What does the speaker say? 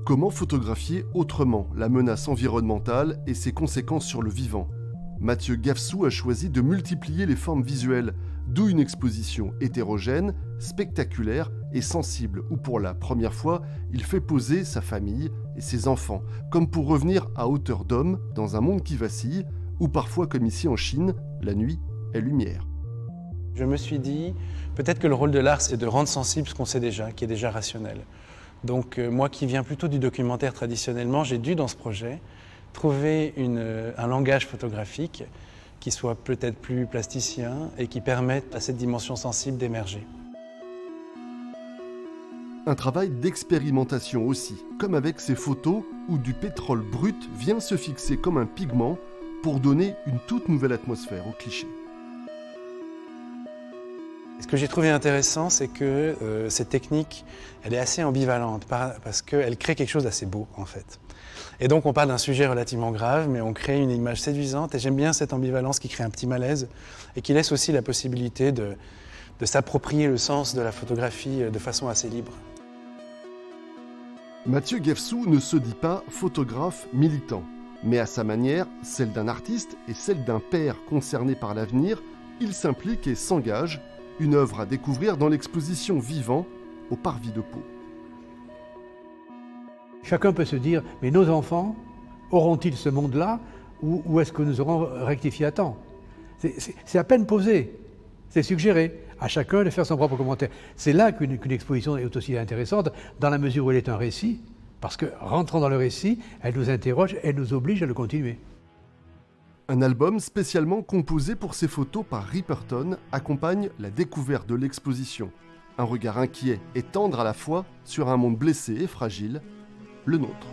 Comment photographier autrement la menace environnementale et ses conséquences sur le vivant? Mathieu Gafsou a choisi de multiplier les formes visuelles, d'où une exposition hétérogène, spectaculaire et sensible, où pour la première fois, il fait poser sa famille et ses enfants, comme pour revenir à hauteur d'homme dans un monde qui vacille, ou parfois comme ici en Chine, la nuit est lumière. Je me suis dit, peut-être que le rôle de l'art, c'est de rendre sensible ce qu'on sait déjà, qui est déjà rationnel. Donc moi qui viens plutôt du documentaire traditionnellement, j'ai dû dans ce projet trouver un langage photographique qui soit peut-être plus plasticien et qui permette à cette dimension sensible d'émerger. Un travail d'expérimentation aussi, comme avec ces photos où du pétrole brut vient se fixer comme un pigment pour donner une toute nouvelle atmosphère au cliché. Ce que j'ai trouvé intéressant, c'est que cette technique, elle est assez ambivalente parce qu'elle crée quelque chose d'assez beau en fait. Et donc on parle d'un sujet relativement grave, mais on crée une image séduisante et j'aime bien cette ambivalence qui crée un petit malaise et qui laisse aussi la possibilité de s'approprier le sens de la photographie de façon assez libre. Mathieu Gafsou ne se dit pas photographe militant, mais à sa manière, celle d'un artiste et celle d'un père concerné par l'avenir, il s'implique et s'engage. Une œuvre à découvrir dans l'exposition Vivant au Parvis de Pau. Chacun peut se dire, mais nos enfants auront-ils ce monde-là ou est-ce que nous aurons rectifié à temps? C'est à peine posé, c'est suggéré. À chacun de faire son propre commentaire. C'est là qu'une exposition est aussi intéressante, dans la mesure où elle est un récit, parce que rentrant dans le récit, elle nous interroge, elle nous oblige à le continuer. Un album spécialement composé pour ces photos par Ripperton accompagne la découverte de l'exposition. Un regard inquiet et tendre à la fois sur un monde blessé et fragile, le nôtre.